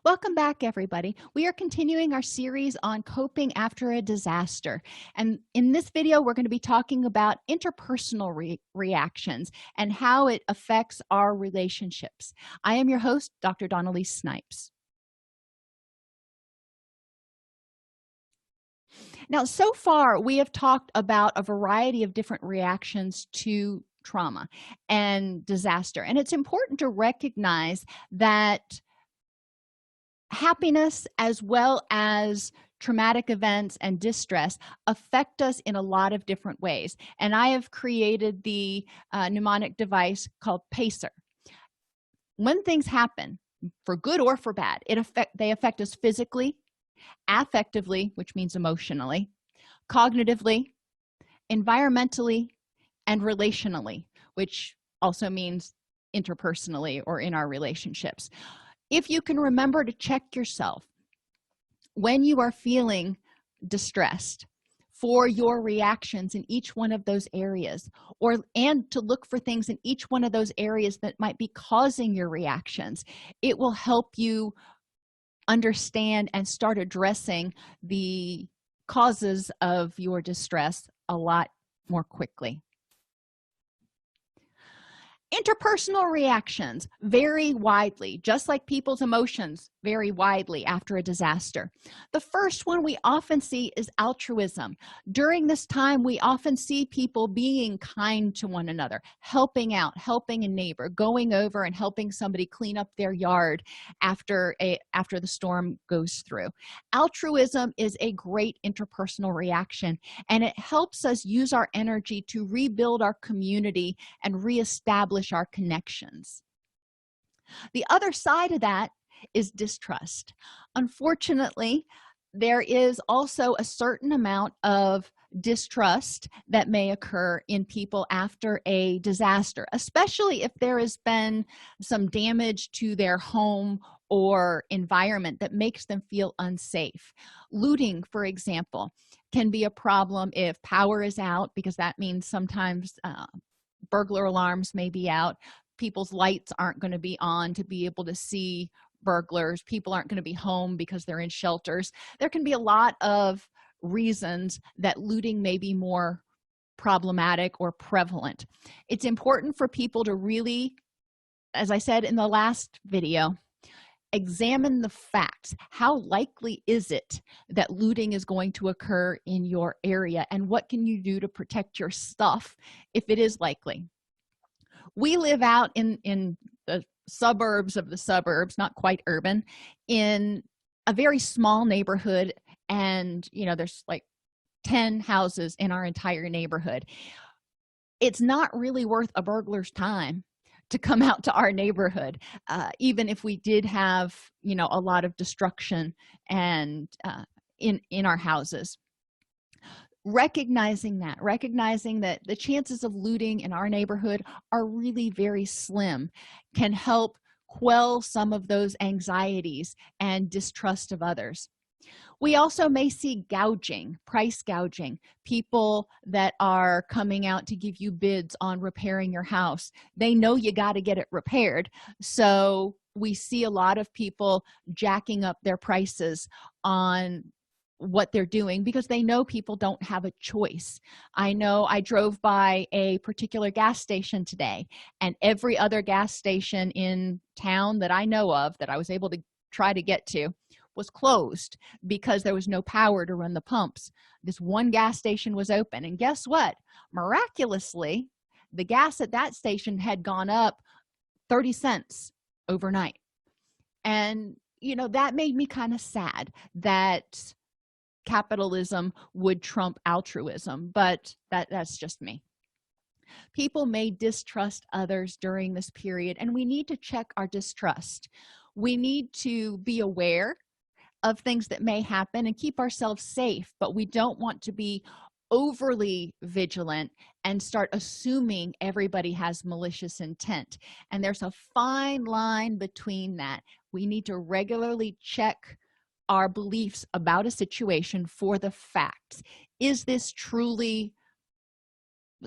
Welcome back, everybody. We are continuing our series on coping after a disaster. And in this video, we're going to be talking about interpersonal reactions and how it affects our relationships. I am your host, Dr. Dawn-Elise Snipes. Now, so far, we have talked about a variety of different reactions to trauma and disaster. And it's important to recognize that happiness as well as traumatic events and distress affect us in a lot of different ways. And I have created the mnemonic device called PACER. When things happen, for good or for bad, they affect us physically, affectively, which means emotionally, cognitively, environmentally, and relationally, which also means interpersonally or in our relationships. If you can remember to check yourself when you are feeling distressed for your reactions in each one of those areas, and to look for things in each one of those areas that might be causing your reactions, it will help you understand and start addressing the causes of your distress a lot more quickly. Interpersonal reactions vary widely, just like people's emotions vary widely after a disaster. The first one we often see is altruism. During this time, we often see people being kind to one another, helping out, helping a neighbor, going over and helping somebody clean up their yard after the storm goes through. Altruism is a great interpersonal reaction, and it helps us use our energy to rebuild our community and reestablish our connections. The other side of that is distrust. Unfortunately, there is also a certain amount of distrust that may occur in people after a disaster, especially if there has been some damage to their home or environment that makes them feel unsafe. Looting, for example, can be a problem if power is out, because that means sometimes burglar alarms may be out. People's lights aren't going to be on to be able to see burglars. People aren't going to be home because they're in shelters. There can be a lot of reasons that looting may be more problematic or prevalent. It's important for people to really, as I said in the last video, examine the facts. How likely is it that looting is going to occur in your area, and what can you do to protect your stuff if it is likely? We live out in the suburbs of the suburbs, not quite urban, in a very small neighborhood, and there's like 10 houses in our entire neighborhood. It's not really worth a burglar's time to come out to our neighborhood, even if we did have a lot of destruction and in our houses. Recognizing that the chances of looting in our neighborhood are really very slim can help quell some of those anxieties and distrust of others. We also may see gouging, price gouging, people that are coming out to give you bids on repairing your house. They know you got to get it repaired, so we see a lot of people jacking up their prices on what they're doing because they know people don't have a choice. I know I drove by a particular gas station today, and every other gas station in town that I know of that I was able to try to get to was closed because there was no power to run the pumps. This one gas station was open, and guess what? Miraculously, the gas at that station had gone up 30 cents overnight. And that made me kind of sad that capitalism would trump altruism, but that's just me. People may distrust others during this period, and we need to check our distrust. We need to be aware of things that may happen and keep ourselves safe, but we don't want to be overly vigilant and start assuming everybody has malicious intent. And there's a fine line between that. We need to regularly check our beliefs about a situation for the facts. Is this truly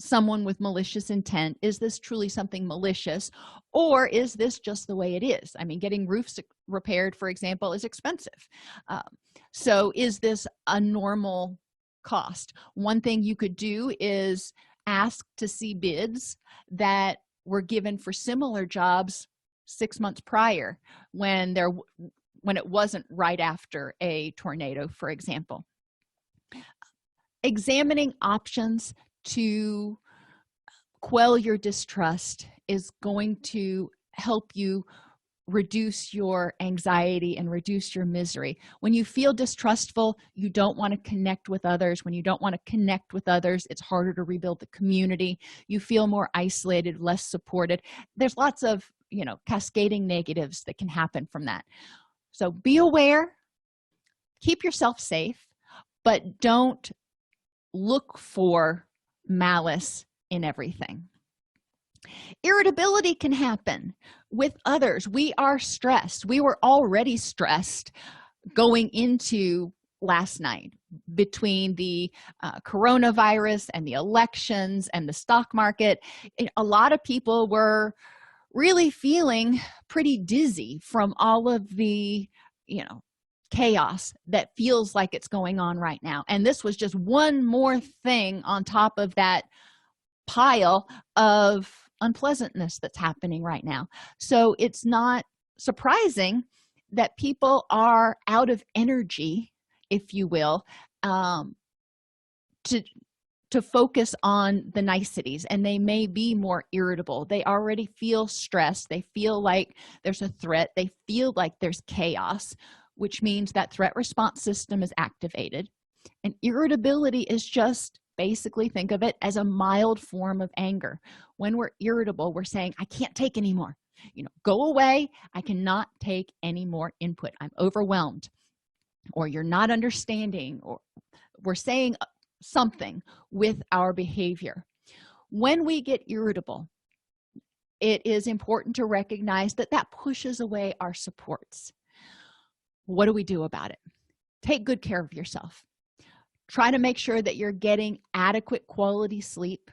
someone with malicious intent? Is this truly something malicious, or is this just the way it is? I mean, getting roofs repaired, for example, is expensive. um, so is this a normal cost? One thing you could do is ask to see bids that were given for similar jobs 6 months prior, when it wasn't right after a tornado, for example. Examining options to quell your distrust is going to help you reduce your anxiety and reduce your misery. When you feel distrustful, you don't want to connect with others. When you don't want to connect with others, it's harder to rebuild the community. You feel more isolated, less supported. There's lots of, cascading negatives that can happen from that. So be aware, keep yourself safe, but don't look for malice in everything. Irritability can happen with others. We are stressed. We were already stressed going into last night, between the coronavirus and the elections and the stock market. A lot of people were really feeling pretty dizzy from all of the chaos that feels like it's going on right now. And this was just one more thing on top of that pile of unpleasantness that's happening right now. So it's not surprising that people are out of energy, if you will, to focus on the niceties, and they may be more irritable. They already feel stressed. They feel like there's a threat. They feel like there's chaos, which means that threat response system is activated. And irritability is just, basically, think of it as a mild form of anger. When we're irritable, we're saying, I can't take anymore. Go away. I cannot take any more input. I'm overwhelmed. Or you're not understanding, or we're saying something with our behavior. When we get irritable, it is important to recognize that that pushes away our supports. What do we do about it? Take good care of yourself. Try to make sure that you're getting adequate quality sleep,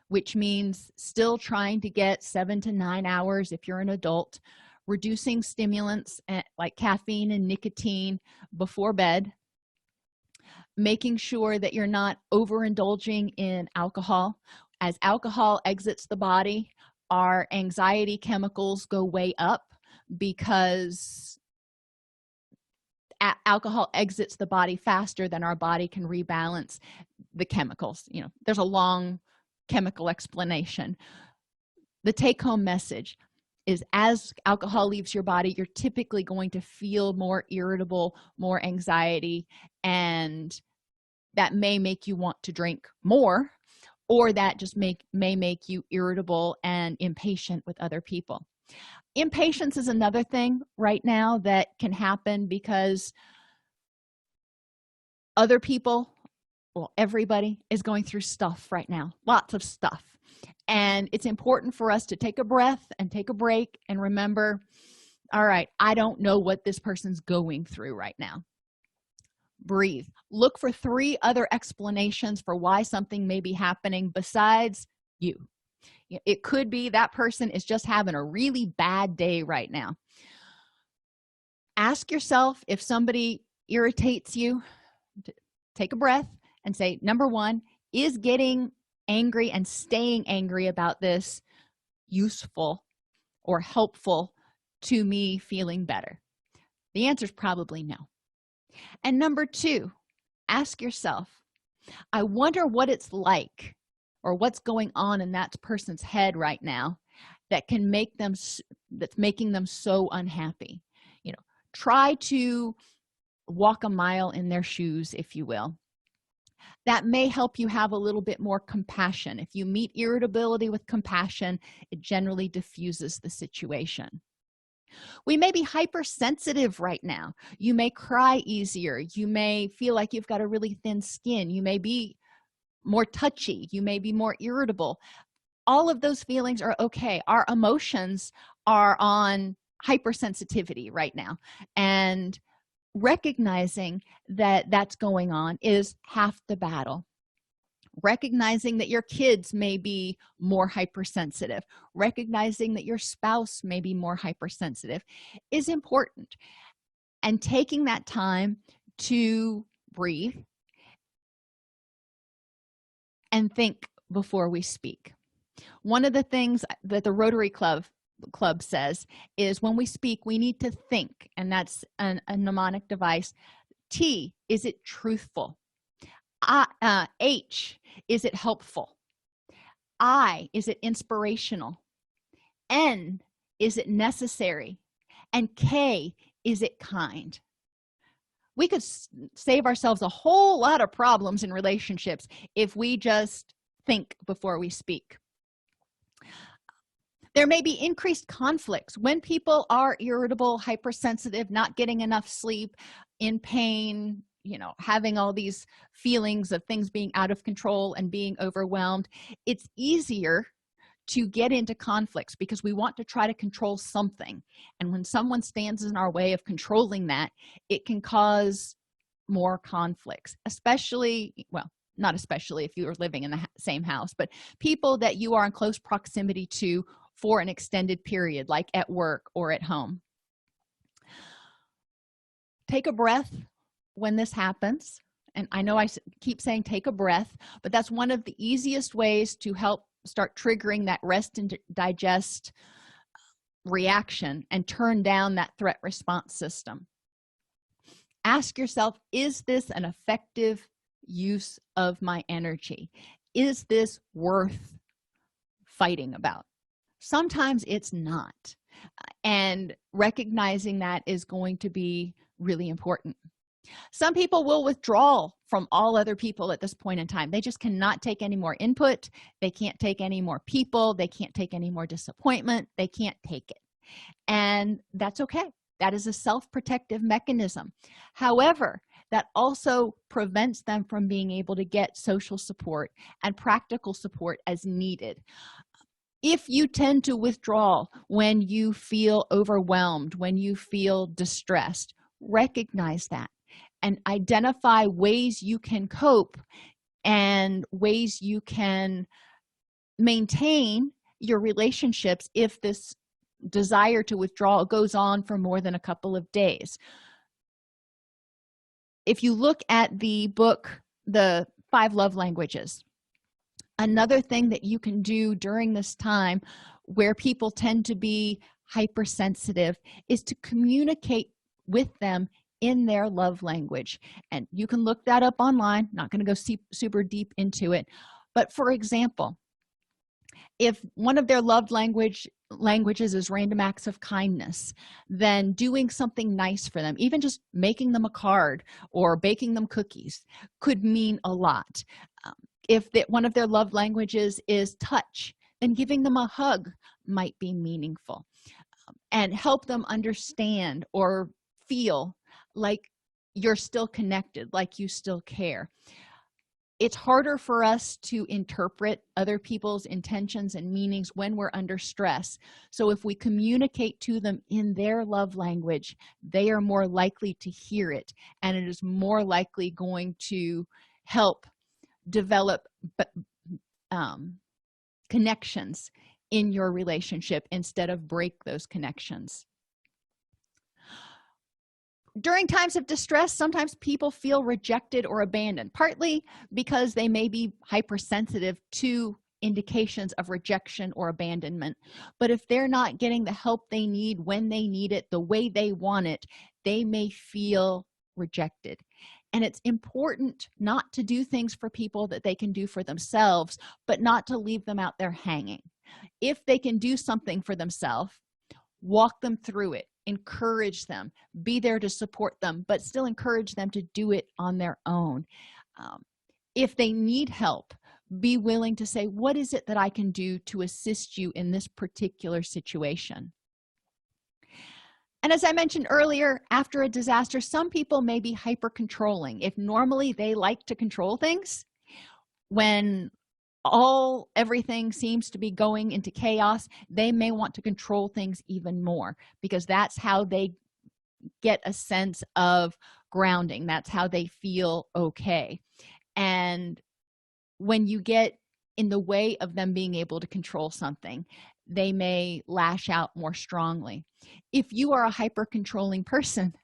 which means still trying to get 7 to 9 hours if you're an adult, reducing stimulants like caffeine and nicotine before bed, making sure that you're not overindulging in alcohol. As alcohol exits the body, our anxiety chemicals go way up, because alcohol exits the body faster than our body can rebalance the chemicals. There's a long chemical explanation. The take-home message is, as alcohol leaves your body, you're typically going to feel more irritable, more anxiety, and that may make you want to drink more, or that just may make you irritable and impatient with other people. Impatience is another thing right now that can happen because other people, everybody is going through stuff right now, lots of stuff. And it's important for us to take a breath and take a break and remember, all right, I don't know what this person's going through right now. Breathe. Look for 3 other explanations for why something may be happening besides you. It could be that person is just having a really bad day right now. Ask yourself, if somebody irritates you, take a breath and say, number 1, is getting angry and staying angry about this useful or helpful to me feeling better? The answer is probably no. And number 2, ask yourself, I wonder what it's like, or what's going on in that person's head right now that's making them so unhappy. Try to walk a mile in their shoes, if you will. That may help you have a little bit more compassion. If you meet irritability with compassion, it generally diffuses the situation. We may be hypersensitive right now. You may cry easier. You may feel like you've got a really thin skin. You may be more touchy. You may be more irritable. All of those feelings are okay. Our emotions are on hypersensitivity right now, and recognizing that that's going on is half the battle. Recognizing that your kids may be more hypersensitive, recognizing that your spouse may be more hypersensitive is important. And taking that time to breathe and think before we speak. One of the things that the Rotary Club says is when we speak, we need to think, and that's a mnemonic device. T, is it truthful? H, is it helpful? I, is it inspirational? N, is it necessary? And K, is it kind? We could save ourselves a whole lot of problems in relationships if we just think before we speak. There may be increased conflicts when people are irritable, hypersensitive, not getting enough sleep, in pain, having all these feelings of things being out of control and being overwhelmed. It's easier to get into conflicts because we want to try to control something. And when someone stands in our way of controlling that, it can cause more conflicts, especially, well, not especially if you are living in the same house, but people that you are in close proximity to for an extended period, like at work or at home. Take a breath when this happens. And I know I keep saying take a breath, but that's one of the easiest ways to help start triggering that rest and digest reaction and turn down that threat response system. Ask yourself, is this an effective use of my energy? Is this worth fighting about? Sometimes it's not, and recognizing that is going to be really important. Some people will withdraw from all other people at this point in time. They just cannot take any more input. They can't take any more people. They can't take any more disappointment. They can't take it, and that's okay. That is a self-protective mechanism. However, that also prevents them from being able to get social support and practical support as needed. If you tend to withdraw when you feel overwhelmed, when you feel distressed, recognize that and identify ways you can cope and ways you can maintain your relationships if this desire to withdraw goes on for more than a couple of days. If you look at the book, The 5 Love Languages, another thing that you can do during this time where people tend to be hypersensitive is to communicate with them in their love language. And you can look that up online. Not going to go super deep into it, but for example, if one of their love languages is random acts of kindness, then doing something nice for them, even just making them a card or baking them cookies, could mean a lot. If one of their love languages is touch, then giving them a hug might be meaningful and help them understand or feel like you're still connected, like you still care. It's harder for us to interpret other people's intentions and meanings when we're under stress. So if we communicate to them in their love language, they are more likely to hear it, and it is more likely going to help develop connections in your relationship instead of break those connections. During times of distress, sometimes people feel rejected or abandoned, partly because they may be hypersensitive to indications of rejection or abandonment. But if they're not getting the help they need when they need it, the way they want it, they may feel rejected. And it's important not to do things for people that they can do for themselves, but not to leave them out there hanging. If they can do something for themselves, walk them through it, encourage them, be there to support them, but still encourage them to do it on their own. If they need help, be willing to say, what is it that I can do to assist you in this particular situation? And as I mentioned earlier, after a disaster, some people may be hyper controlling. If normally they like to control things, when everything seems to be going into chaos, they may want to control things even more, because that's how they get a sense of grounding. That's how they feel okay. And when you get in the way of them being able to control something, they may lash out more strongly. If you are a hyper controlling person,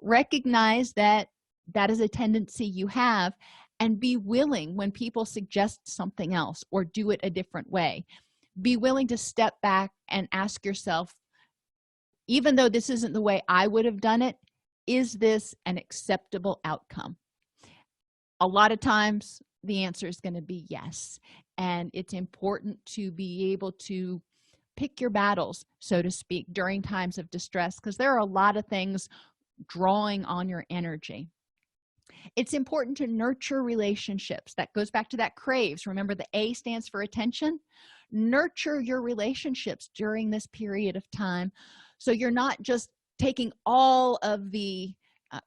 recognize that that is a tendency you have, and be willing when people suggest something else or do it a different way. Be willing to step back and ask yourself, even though this isn't the way I would have done it, is this an acceptable outcome? A lot of times the answer is going to be yes, and it's important to be able to pick your battles, so to speak, during times of distress, because there are a lot of things drawing on your energy. It's important to nurture relationships. That goes back to that craves. Remember, the A stands for attention. Nurture your relationships during this period of time, so you're not just taking all of the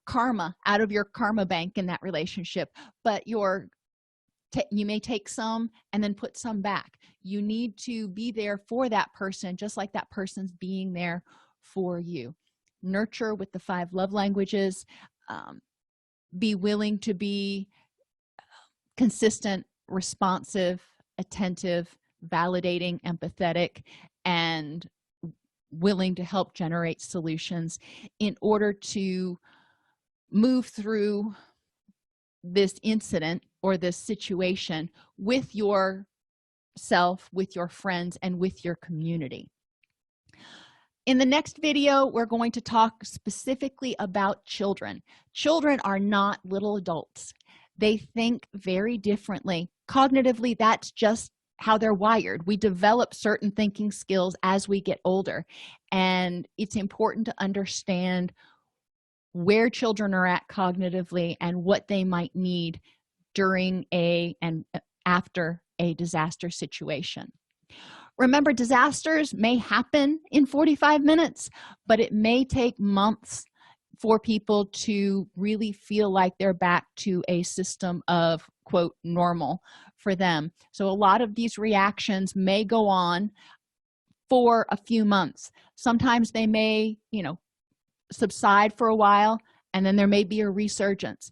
karma out of your karma bank in that relationship, but you may take some and then put some back. You need to be there for that person, just like that person's being there for you. Nurture with the 5 love languages. Be willing to be consistent, responsive, attentive, validating, empathetic, and willing to help generate solutions in order to move through this incident or this situation with yourself, with your friends, and with your community. In the next video, we're going to talk specifically about children. Children are not little adults. They think very differently. Cognitively, that's just how they're wired. We develop certain thinking skills as we get older, and it's important to understand where children are at cognitively and what they might need during and after a disaster situation. Remember, disasters may happen in 45 minutes, but it may take months for people to really feel like they're back to a system of, quote, normal for them. So a lot of these reactions may go on for a few months. Sometimes they may, subside for a while, and then there may be a resurgence.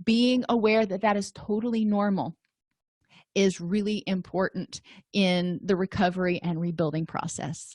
Being aware that that is totally normal is really important in the recovery and rebuilding process.